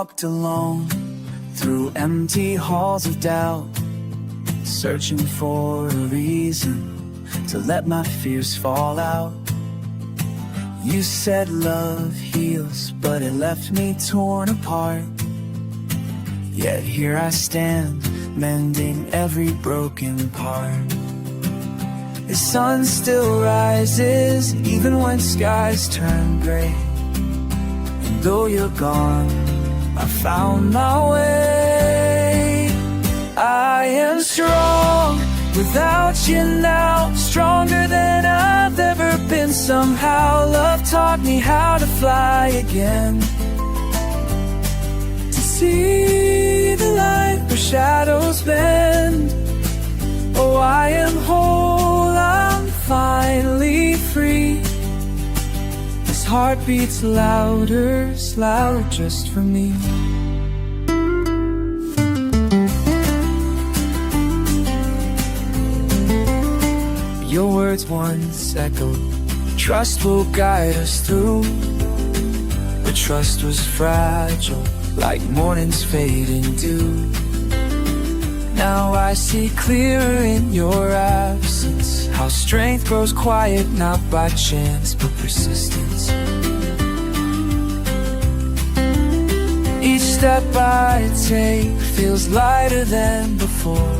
walked alone through empty halls of doubt, searching for a reason to let my fears fall out. You said love heals, but it left me torn apart. Yet here I stand, mending every broken part. The sun still rises, even when skies turn gray. And though you're gone, I found my way. I am strong without you now, stronger than I've ever been. Somehow love taught me how to fly again, to see the light where shadows bend. Oh, I am whole, I'm finally free. This heart beats louder, louder just for me. Your words once echoed, trust will guide us through. But trust was fragile, like morning's fading dew. Now I see clearer in your absence, how strength grows quiet, not by chance, but persistence. Each step I take feels lighter than before,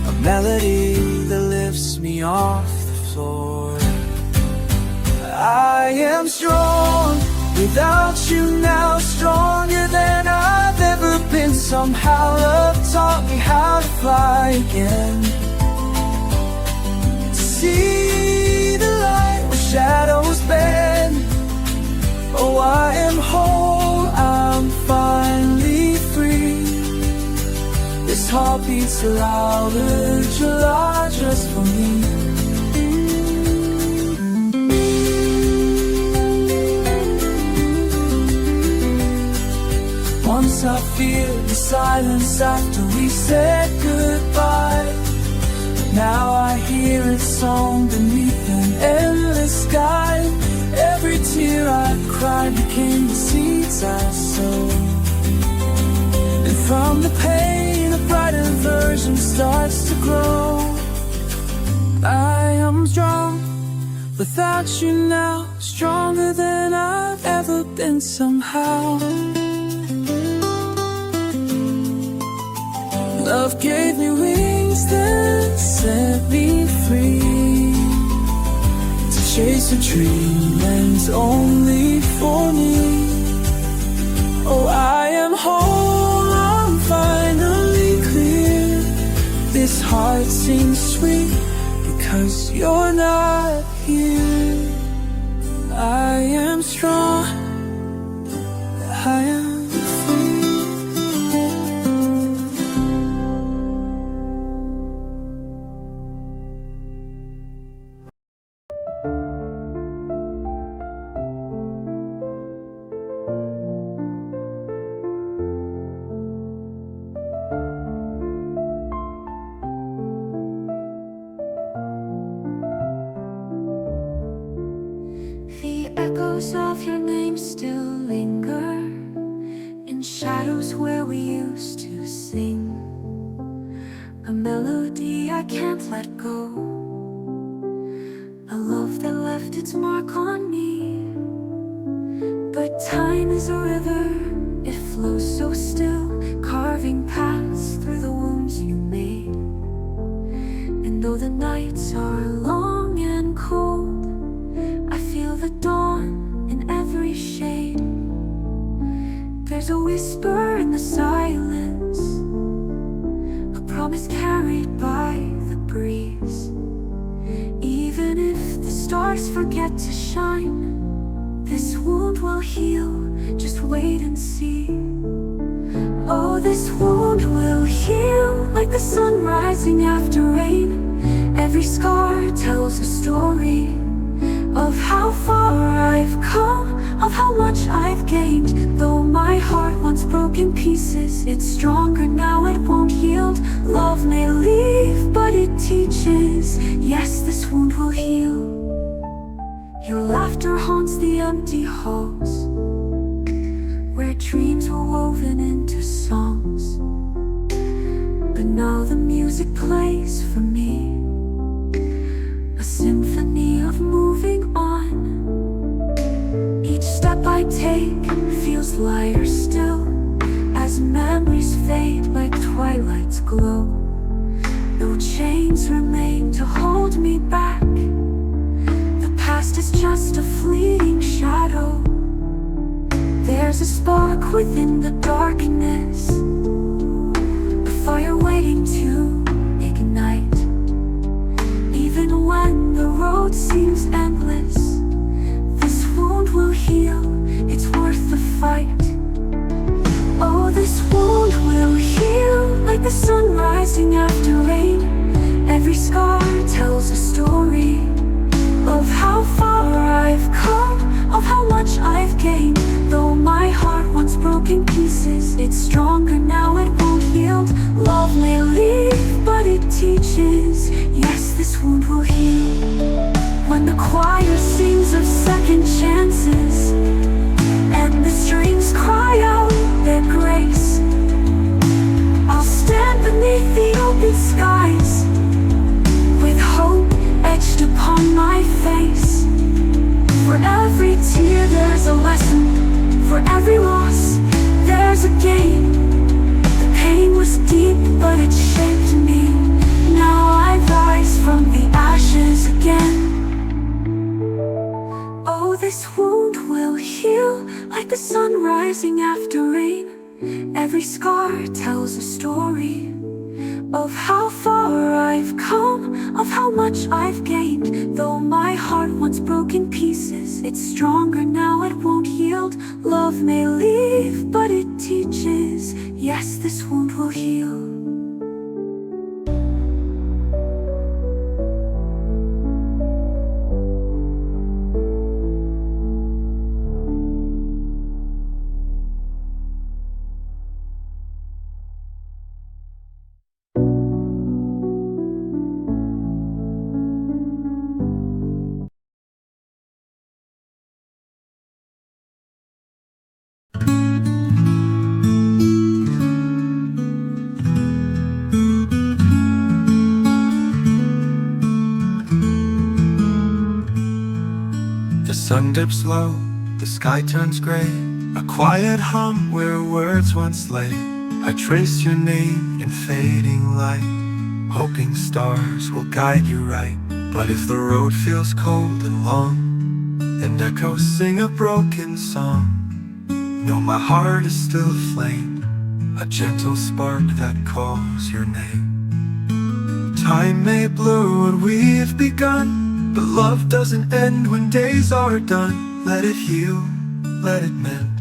a melody that lifts me off the floor. I am strong without you now, stronger than I've ever been. Somehow love taught me how to fly again, to see the light where shadows bend. Oh, I am whole, I'm finally free. This heart beats louder, July just for me. Once I feared the silence after we said goodbye. Now I hear its song beneath an endless sky. Every tear I cried became the seeds I sowed, and from the pain a brighter version starts to grow. I am strong without you now, stronger than I've ever been somehow. Love gave me wings that set me free, to chase a dream meant only for me. Oh, I am whole, I'm finally clear. This heart seems sweet because you're not here. I am strong, I am of your name still linger in shadows where we used to sing. A melody I can't let go, a love that left its mark on me. But time is a river, it flows so still, carving paths through the wounds you made. And though the nights are long and cold, I feel the dawn in every shade. There's a whisper in the silence, a promise carried by the breeze. Even if the stars forget to shine, this wound will heal, just wait and see. Oh, this wound will heal like the sun rising after rain. Every scar tells a story of how far I've come, of how much I've gained. Though my heart once broke in pieces, it's stronger now, it won't yield. Love may leave, but it teaches. Yes, this wound will heal. Your laughter haunts the empty halls, where songs. But now the music plays for me, a symphony of moving on. Each step I take feels lighter still, as memories fade like twilight's glow. No chains remain to hold me back. The past is just a fleeting shadow. There's a spark within the darkness, a fire waiting to ignite. Even when the road seems endless, this wound will heal, it's worth the fight. Oh, this wound will heal like the sun rising after rain. Every scar tells a story of how far I've come, of how much I've gained. Though my heart once broke in pieces, it's stronger now, it won't yield. Love may leave, but it teaches. Yes, this wound will heal. When the choir sings of second chances, and the strings cry out their grace, I'll stand beneath the open skies, with hope etched upon my face. For every tear there's a lesson, for every loss there's a gain. The pain was deep, but it shaped me. Now I rise from the ashes again. Oh, this wound will heal like the sun rising after rain. Every scar tells a story of how far I've come, of how much I've gained. Though my heart once broke in pieces, it's stronger now, it won't yield. Love may leave, but it teaches. Yes, this wound will heal. The sun dips low, the sky turns gray, a quiet hum where words once lay. I trace your name in fading light, hoping stars will guide you right. But if the road feels cold and long, and echoes sing a broken song, know my heart is still aflame, a gentle spark that calls your name. Time may blur what we've begun, but love doesn't end when days are done. Let it heal, let it mend,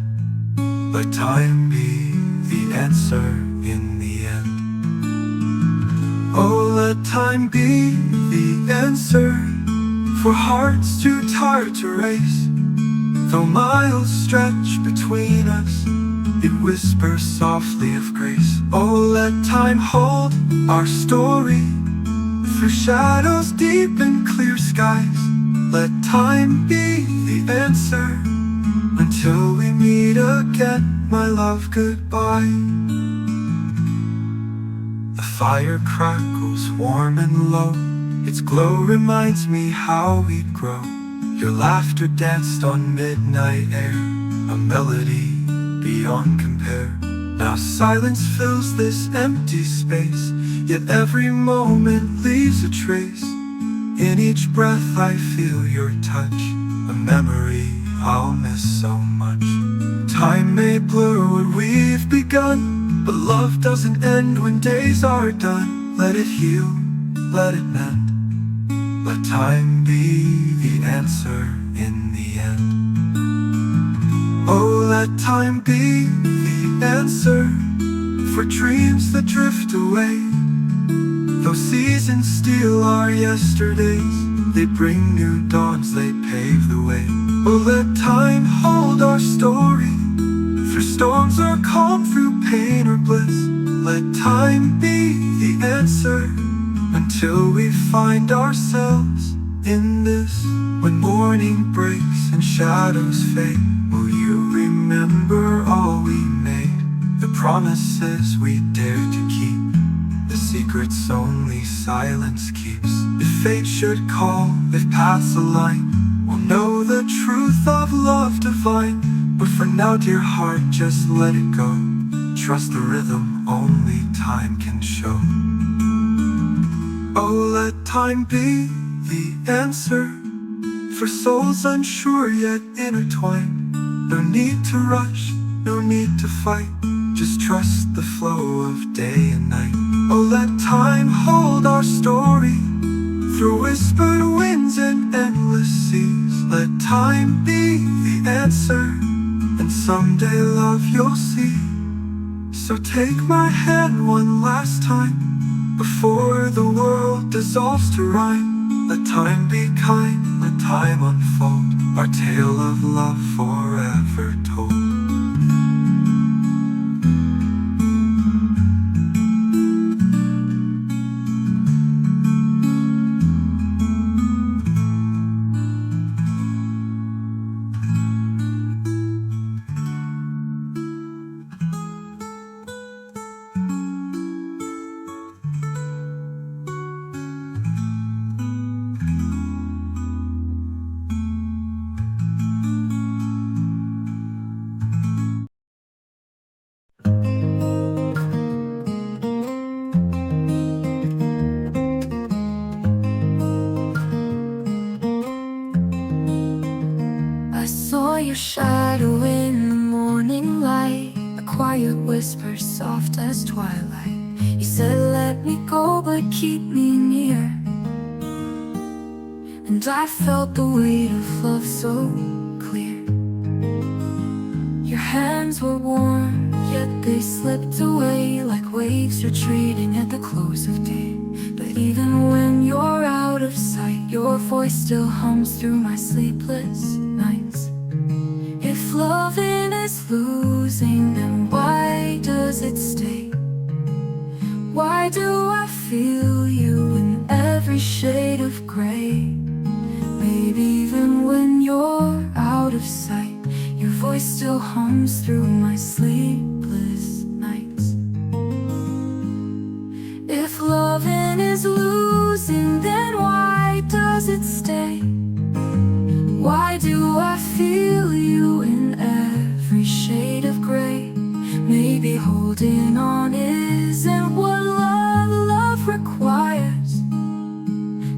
let time be the answer in the end. Oh, let time be the answer for hearts too tired to race. Though miles stretch between us, it whispers softly of grace. Oh, let time hold our story through shadows deep and clear skies. Let time be the answer until we meet again, my love, goodbye. The fire crackles warm and low, its glow reminds me how we'd grow. Your laughter danced on midnight air, a melody beyond compare. Now silence fills this empty space, yet every moment leaves a trace. In each breath I feel your touch, a memory I'll miss so much. Time may blur what we've begun, but love doesn't end when days are done. Let it heal, let it mend, let time be the answer in the end. Oh, let time be the answer for dreams that drift away. Though seasons steal our yesterdays, they bring new dawns, they pave the way. Oh, let time hold our story through storms or calm, through pain or bliss. Let time be the answer until we find ourselves in this. When morning breaks and shadows fade, will you remember all we made? The promises we dare to keep, the secrets only silence keeps. If fate should call, if paths align, we'll know the truth of love divine. But for now, dear heart, just let it go. Trust the rhythm only time can show. Oh, let time be the answer for souls unsure yet intertwined. No need to rush, no need to fight, just trust the flow of day and night. Oh, let time hold our story through whispered winds and endless seas. Let time be the answer, and someday, love, you'll see. So take my hand one last time before the world dissolves to rhyme. Let time be kind, let time unfold our tale of love forever told. I saw your shadow in the morning light, a quiet whisper soft as twilight. You said let me go but keep me near, and I felt the weight of love so clear. Your hands were warm, yet they slipped away like waves retreating at the close of day. But even when you're out of sight, your voice still hums through my sleepless nights. If loving is losing, then why does it stay? Why do I feel you in every shade of gray? Maybe even when you're out of sight, your voice still hums through my sleepless nights. If loving is losing, then why does it stay? Why do I feel you in every shade of gray? Maybe holding on isn't what love requires.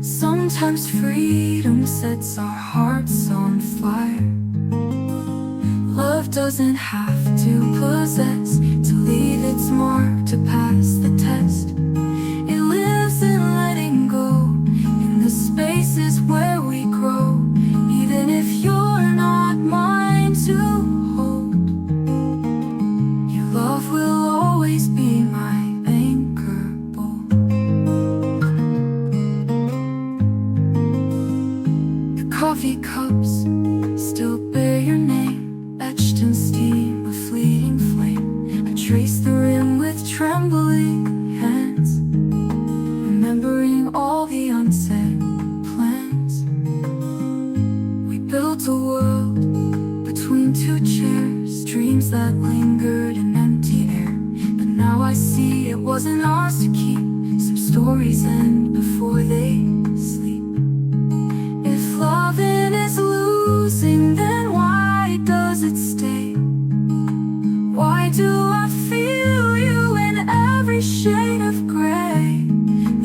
Sometimes freedom sets our hearts on fire. Love doesn't have to possess to leave its mark to pass the test. It lives in letting go, in the spaces where we grow. Even if you're not mine to hold, your love will always be my anchor bolt. Your coffee cups still bear your name, etched in steam, a fleeting flame. I trace the rim with trembling hands, remembering all the unsaid plans. We built a world between two chairs, dreams that lingered in empty air. But now I see it wasn't ours to keep. Some stories end before they sleep. If loving is losing, then why does it stay? Why do I feel you in every shade of gray?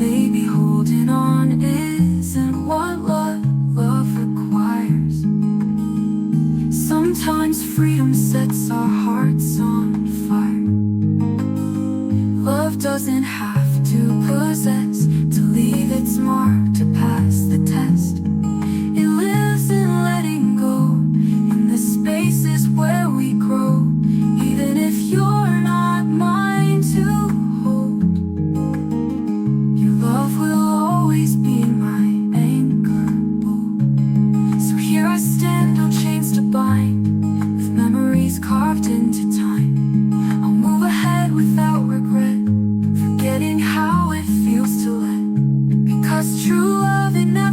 Maybe holding on isn't what love requires. Sometimes freedom sets our hearts on fire. Love doesn't have to possess to leave its mark to pass the test. It lives in letting go, in the spaces where we grow. Even if you're not mine to hold, your love will always be my anchor bolt. So here I stand, no chains to bind, with memories carved into time. I'll move ahead without regret, forgetting how it feels to let. Because true love, it never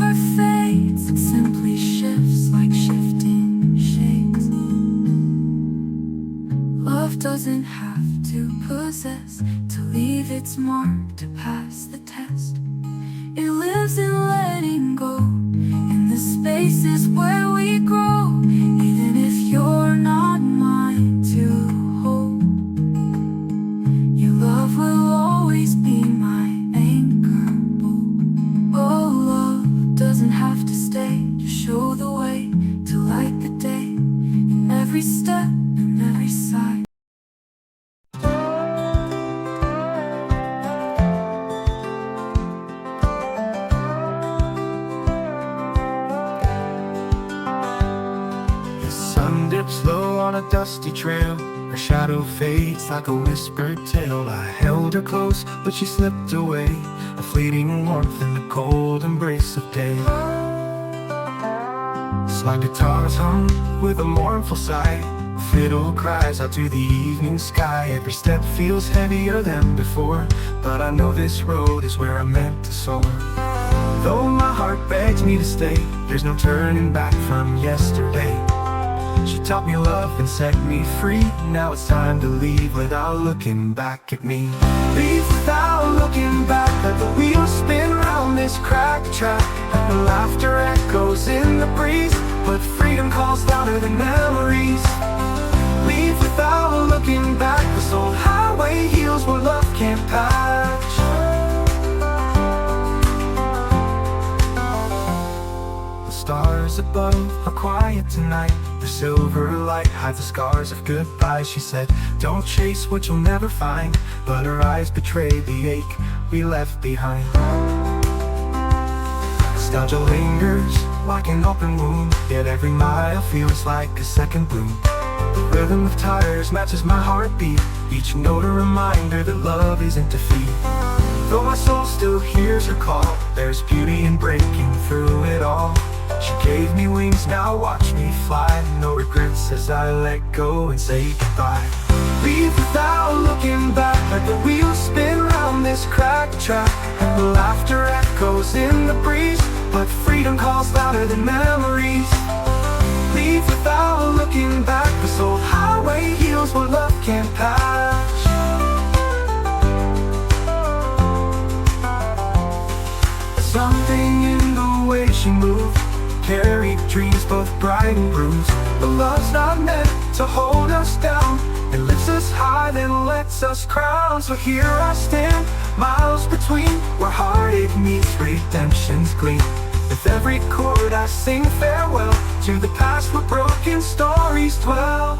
smart to pass the test. It lives in letting go, in the spaces where we grow. Even if you're not mine to hold, your love will always be my anchor. Oh, love doesn't have to stay to show the way, to light the day in every step and every side. The sun dips low on a dusty trail. Her shadow fades like a whispered tale. I held her close, but she slipped away, a fleeting warmth in the cold embrace of day. Slide guitars hum with a mournful sigh. Fiddle cries out to the evening sky. Every step feels heavier than before, but I know this road is where I'm meant to soar. Though my heart begs me to stay, there's no turning back from yesterday. She taught me love and set me free. Now it's time to leave without looking back at me. Leave without looking back. Let the wheels spin round this cracked track. The laughter echoes in the breeze, but freedom calls louder than memories. Leave without looking back. This old highway heals where love can't patch. The stars above are quiet tonight. The silver light hides the scars of goodbye. She said, don't chase what you'll never find, but her eyes betray the ache we left behind. Nostalgia lingers like an open wound, yet every mile feels like a second bloom. The rhythm of tires matches my heartbeat, each note a reminder that love isn't defeat. Though my soul still hears her call, there's beauty in breaking through it all. She gave me wings, now watch me fly. No regrets as I let go and say goodbye. Leave without looking back. Let the wheels spin round this cracked track. The laughter echoes in the breeze, but freedom calls louder than memories. Leave without looking back. This old highway heals what love can't patch. Something in the way she moved carried dreams both bright and bruised. But love's not meant to hold us down. It lifts us high, then lets us crown. So here I stand, miles between, where heartache meets redemption's gleam. With every chord I sing farewell to the past where broken stories dwell.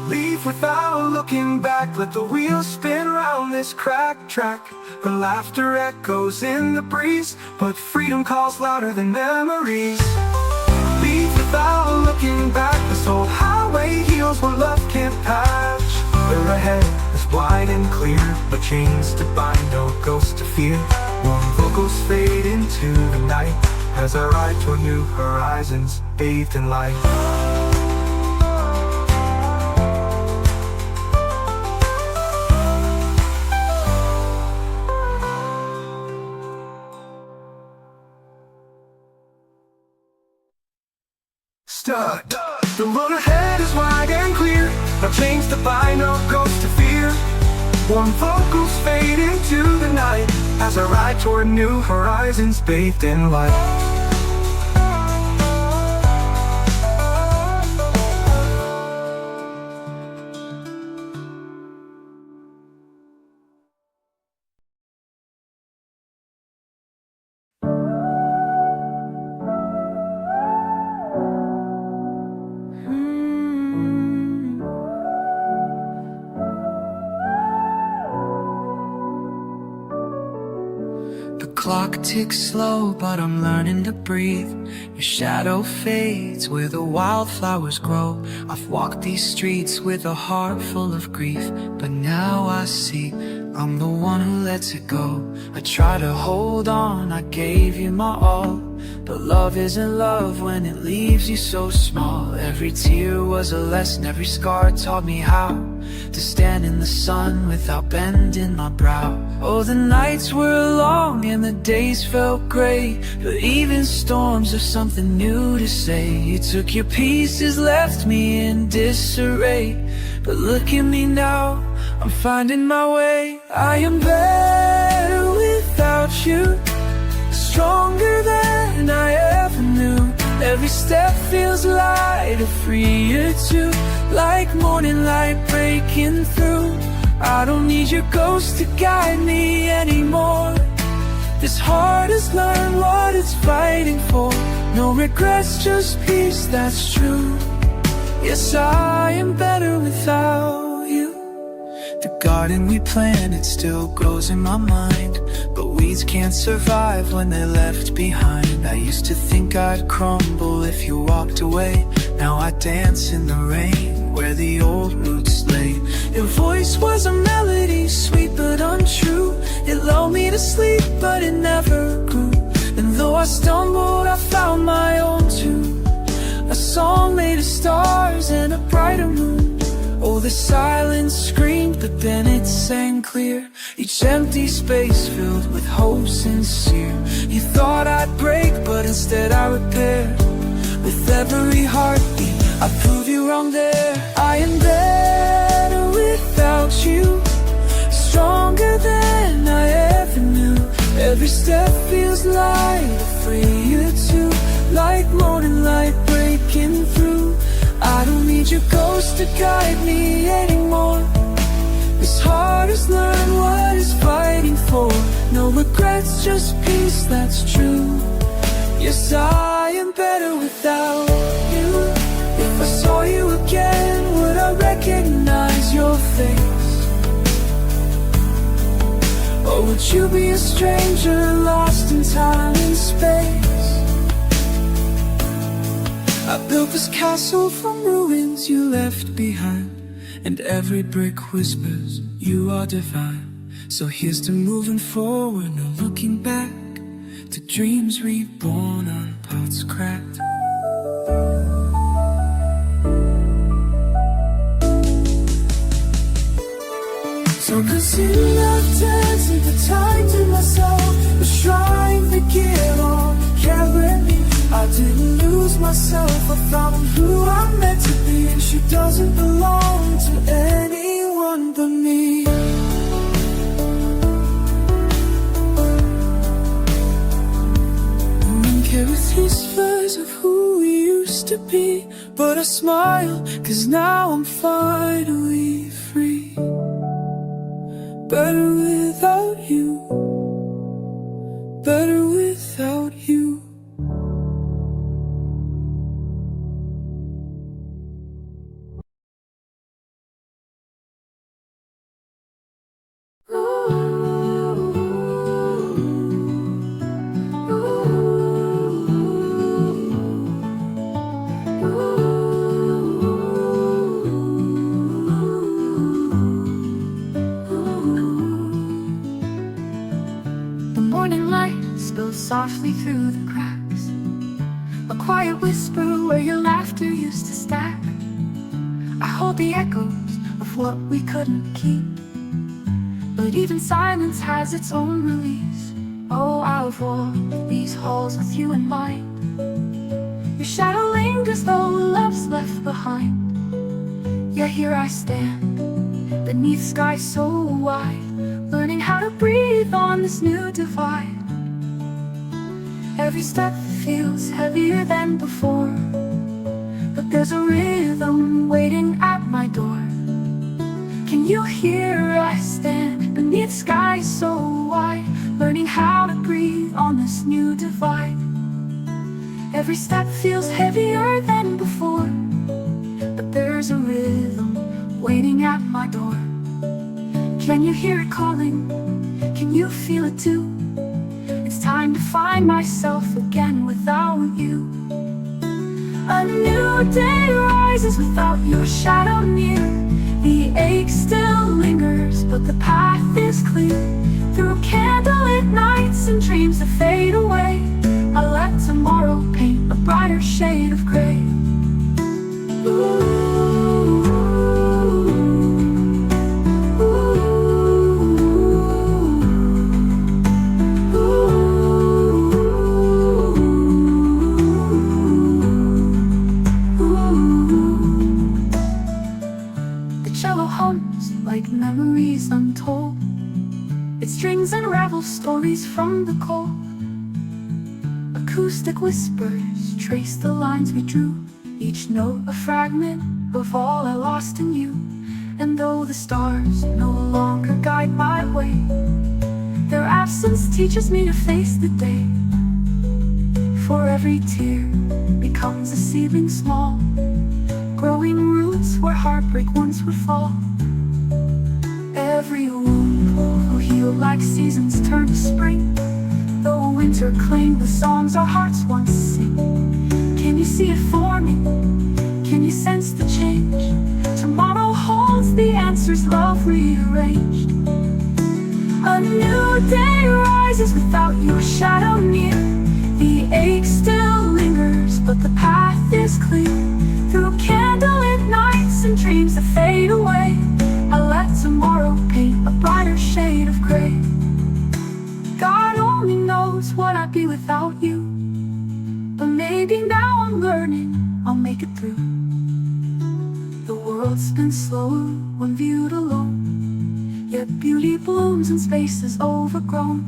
Leave without looking back. Let the wheels spin round this cracked track. Her laughter echoes in the breeze, but freedom calls louder than memories. Leave without looking back. This old highway heals where love can't patch. Her ahead is wide and clear, but chains to bind, no ghost to fear. Warm vocals fade into the night as I ride toward new horizons, bathed in light. Stuck. The road ahead is wide and clear, no chains to bind, no ghost to fear. Warm vocals fade into the night as I ride toward new horizons, bathed in light. Clock ticks slow, but I'm learning to breathe. Your shadow fades where the wildflowers grow. I've walked these streets with a heart full of grief, but now I see I'm the one who lets it go. I try to hold on, I gave you my all, but love isn't love when it leaves you so small. Every tear was a lesson, every scar taught me how to stand in the sun without bending my brow. Oh, the nights were long and the days felt gray, but even storms have something new to say. You took your pieces, left me in disarray, but look at me now, I'm finding my way. I am better step feels lighter, freer too, like morning light breaking through. I don't need your ghost to guide me anymore. This heart has learned what it's fighting for. No regrets, just peace, that's true. Yes, I am better without you. The garden we planted still grows in my mind, but weeds can't survive when they're left behind. I used to think I'd crumble if you walked away. Now I dance in the rain where the old roots lay. Your voice was a melody, sweet but untrue. It lulled me to sleep, but it never grew. And though I stumbled, I found my own tune, a song made of stars and a brighter moon. Oh, the silence screamed, but then it sang clear, each empty space filled with hope sincere. You thought I'd break, but instead I repaired. With every heartbeat, I prove you wrong there. I am better without you, stronger than I ever knew. Every step feels lighter, freer too, like morning light breaking through. I don't need your ghost to guide me anymore. This heart has learned what it's fighting for. No regrets, just peace, that's true. Yes, I am better without you. If I saw you again, would I recognize your face? Or would you be a stranger lost in time and space? I built this castle from ruins you left behind, and every brick whispers you are divine. So here's to moving forward, no looking back, to dreams reborn on paths cracked. So consumed, I've dancing the time to myself, a shrine to get on, carry me. I didn't lose myself, I found who I'm meant to be, and she doesn't belong to anyone but me. No one carries whispers of who we used to be, but I smile, 'cause now I'm finally free. Better without you, better without you. Softly through the cracks, a quiet whisper where your laughter used to stack. I hold the echoes of what we couldn't keep, but even silence has its own release. Oh, I've walked these halls with you in mind. Your shadow lingers though love's left behind. Yet here I stand, beneath skies so wide, learning how to breathe on this new divide. Every step feels heavier than before, but there's a rhythm waiting at my door. Can you hear I stand beneath skies so wide, learning how to breathe on this new divide? Every step feels heavier than before, but there's a rhythm waiting at my door. Can you hear it calling? Can you feel it too? It's time to find myself again without you. A new day rises without your shadow near. The ache still lingers, but the path is clear. Through candlelit nights and dreams that fade away, I let tomorrow paint a brighter shade of gray. Ooh. Like memories untold, it strings and ravels stories from the cold. A acoustic whispers trace the lines we drew, each note a fragment of all I lost in you. And though the stars no longer guide my way, their absence teaches me to face the day. For every tear becomes a seedling small, growing roots where heartbreak once would fall. Every wound will heal like seasons turn to spring, though winter claimed the songs our hearts once sing. Can you see it forming? Can you sense the change? Tomorrow holds the answers love rearranged. A new day rises without your shadow near. The ache still lingers, but the path is clear. Through candlelit nights and dreams that fade away, I let tomorrow paint a brighter shade of gray. God only knows what I'd be without you, but maybe now I'm learning I'll make it through. The world spins slower when viewed alone, yet beauty blooms in spaces overgrown.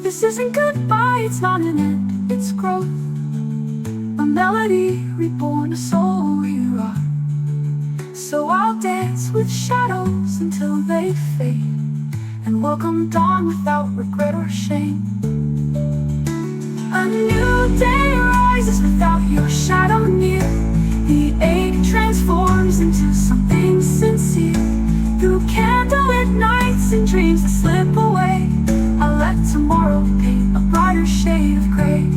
This isn't goodbye, it's not an end, it's growth. A melody reborn, a soul rewrought. So I'll dance with shadows until they fade, and welcome dawn without regret or shame. A new day rises without your shadow near. The ache transforms into something sincere. Through candlelit nights and dreams that slip away, I let tomorrow paint a brighter shade of gray.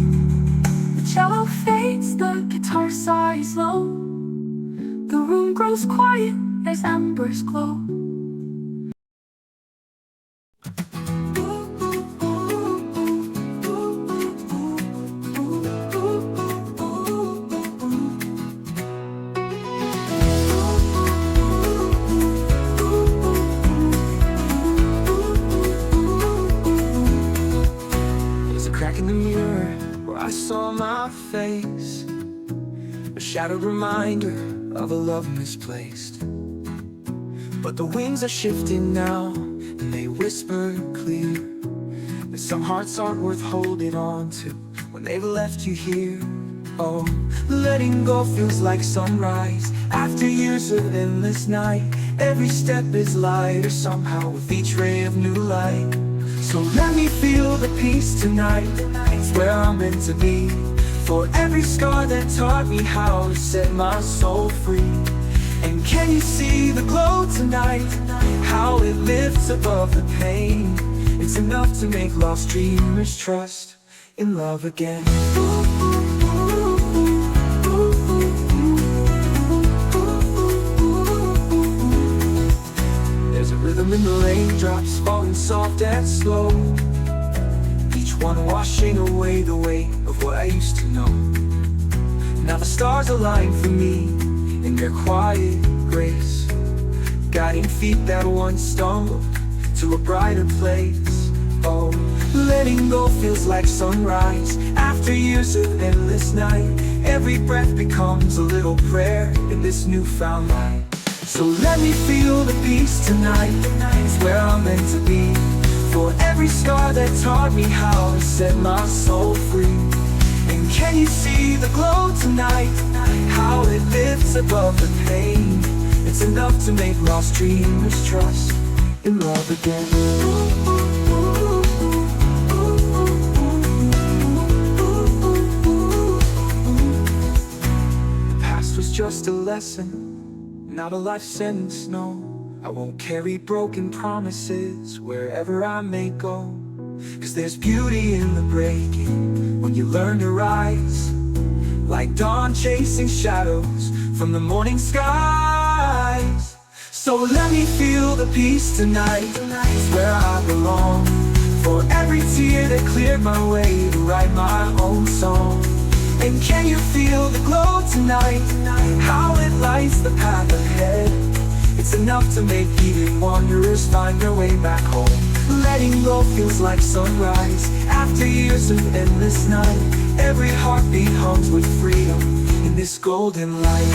The cello fades, the guitar sighs low, the room grows quiet as embers glow. I saw my face, a shadowed reminder of a love misplaced. But the winds are shifting now, and they whisper clear that some hearts aren't worth holding on to when they've left you here. Oh, letting go feels like sunrise after years of endless night. Every step is lighter somehow with each ray of new light. So let me feel the peace tonight, it's where I'm meant to be. For every scar that taught me how to set my soul free. And can you see the glow tonight, how it lifts above the pain? It's enough to make lost dreamers trust in love again. There's a rhythm in the raindrops falling soft and slow, each one washing away the weight of what I used to know. Now the stars align for me in their quiet grace, guiding feet that once stumbled to a brighter place. Oh, letting go feels like sunrise after years of endless night. Every breath becomes a little prayer in this newfound light. So let me feel the peace tonight, it's where I'm meant to be. For every scar that taught me how to set my soul free. And can you see the glow tonight, how it lifts above the pain? It's enough to make lost dreamers trust in love again. The past was just a lesson, not a life sentence, no. I won't carry broken promises wherever I may go. 'Cause there's beauty in the breaking when you learn to rise, like dawn chasing shadows from the morning skies. So let me feel the peace tonight, it's where I belong. For every tear that cleared my way to write my own song. And can you feel the glow tonight, how it lights the path ahead? It's enough to make even wanderers find their way back home. Letting go feels like sunrise after years of endless night. Every heartbeat hums with freedom in this golden light.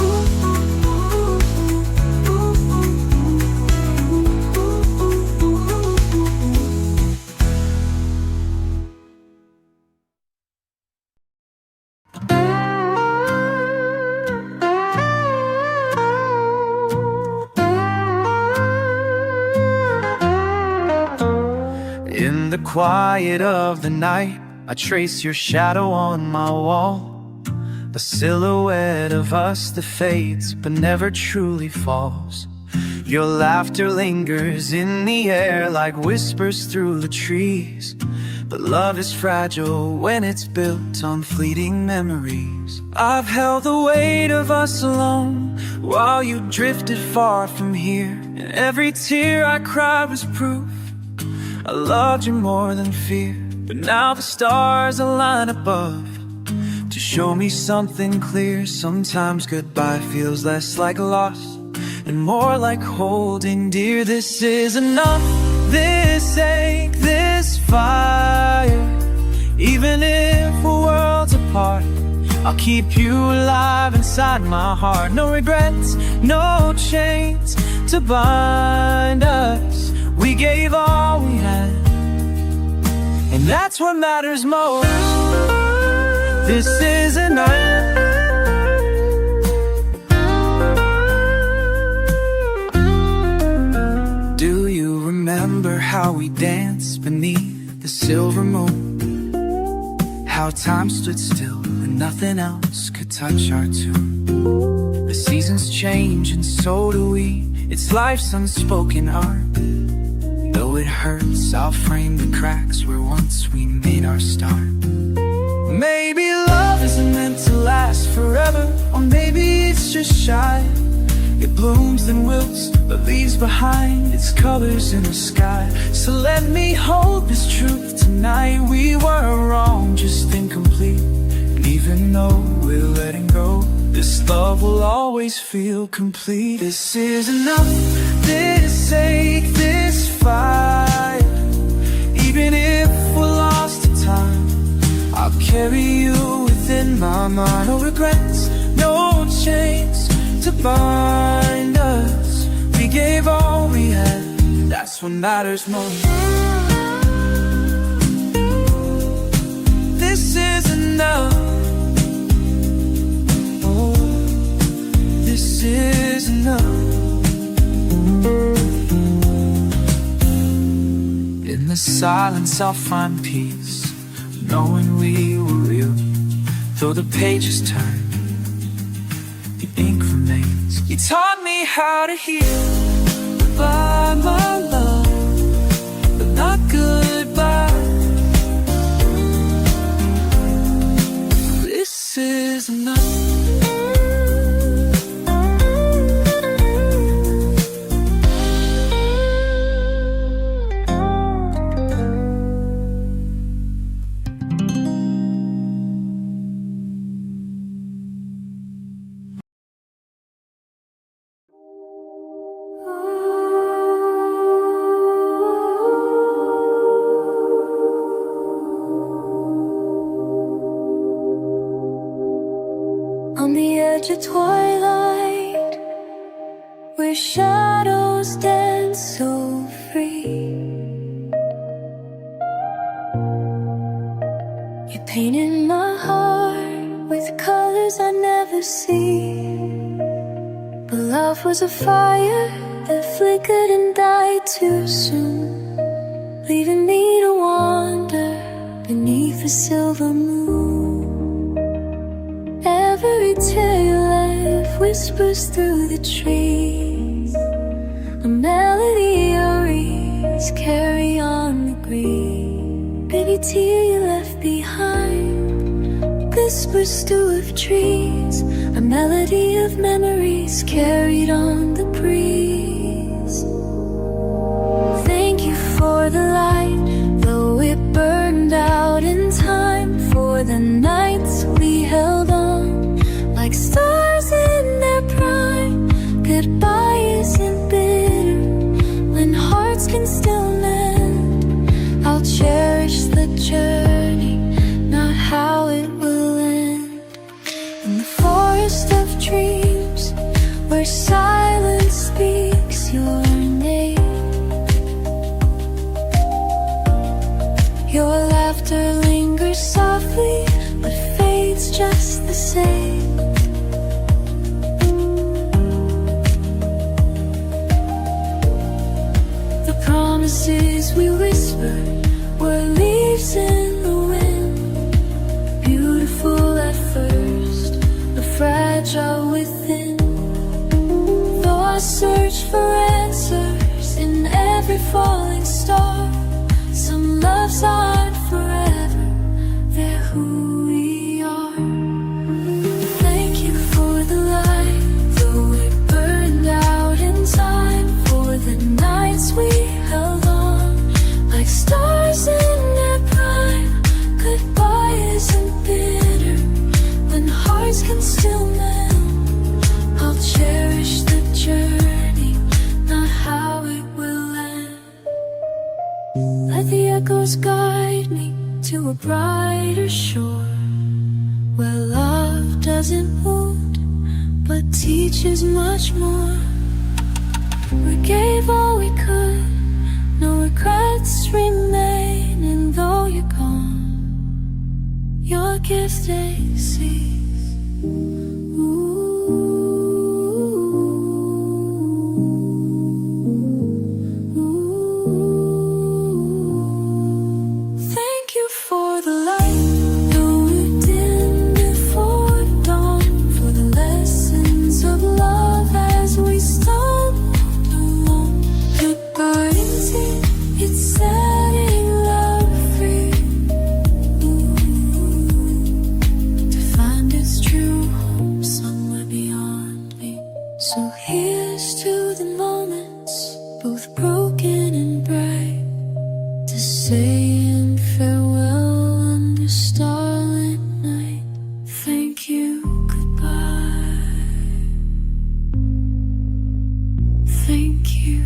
the quiet of the night, I trace your shadow on my wall, the silhouette of us that fades but never truly falls. Your laughter lingers in the air like whispers through the trees, but love is fragile when it's built on fleeting memories. I've held the weight of us alone while you drifted far from here, and every tear I cried was proof I loved you more than fear. But now the stars align above to show me something clear. Sometimes goodbye feels less like loss and more like holding dear. This is enough, this ache, this fire. Even if we're worlds apart, I'll keep you alive inside my heart. No regrets, no chains to bind us. We gave all we had, and that's what matters most. This is enough. Do you remember how we danced beneath the silver moon? How time stood still and nothing else could touch our tune. The seasons change and so do we. It's life's unspoken art. Though it hurts, I'll frame the cracks where once we made our start. Maybe love isn't meant to last forever, or maybe it's just shy. It blooms then wilts, but leaves behind its colors in the sky. So let me hold this truth tonight. We were wrong, just incomplete. And even though we're letting go, this love will always feel complete. This is enough, this ache, this fire. Even if we're lost to time, I'll carry you within my mind. No regrets, no chains to bind us. We gave all we had, that's what matters most. This is enough. Oh, this is enough. In the silence I'll find peace, knowing we were real. Though the pages turn, the ink remains. You taught me how to heal. Goodbye, my love, but not goodbye. This is enough. On the edge of twilight, where shadows dance so free, you painted my heart with colors I never see. But love was a fire that flickered and died too soon, leaving me to wander beneath the silver moon. Every tear you left whispers through the trees, a melody your ears carry on the green. Baby, tear you left behind whispers through of trees, a melody of memories carried on the breeze. Thank you for the light, though it burned out in time, for the nights we held on like stars in their prime. Goodbye isn't bitter when hearts can still mend. I'll cherish the journey, not how it will end. In the forest of dreams, where silence speaks your name, your laughter lingers softly but fades just the same. The promises we whispered were shut within. Though I search for answers in every falling star, some loves aren't forever, they're who we are. Thank you for the light, though it burned out in time, for the nights we held on like stars in their prime. Goodbye isn't bitter when hearts can still mend. I'll cherish the journey, not how it will end. Let the echoes guide me to a brighter shore, where love doesn't wound but teaches much more. We gave all we could, no regrets remain, and though you're gone, your gift stays. Thank you for the light, though it dimmed before dawn, for the lessons of love as we stumbled along. Goodbye empty, it's setting love free, to find its true home somewhere beyond me. So here's to the moments, both broken and bright, to saying farewell under starlit night. Thank you, goodbye. Thank you.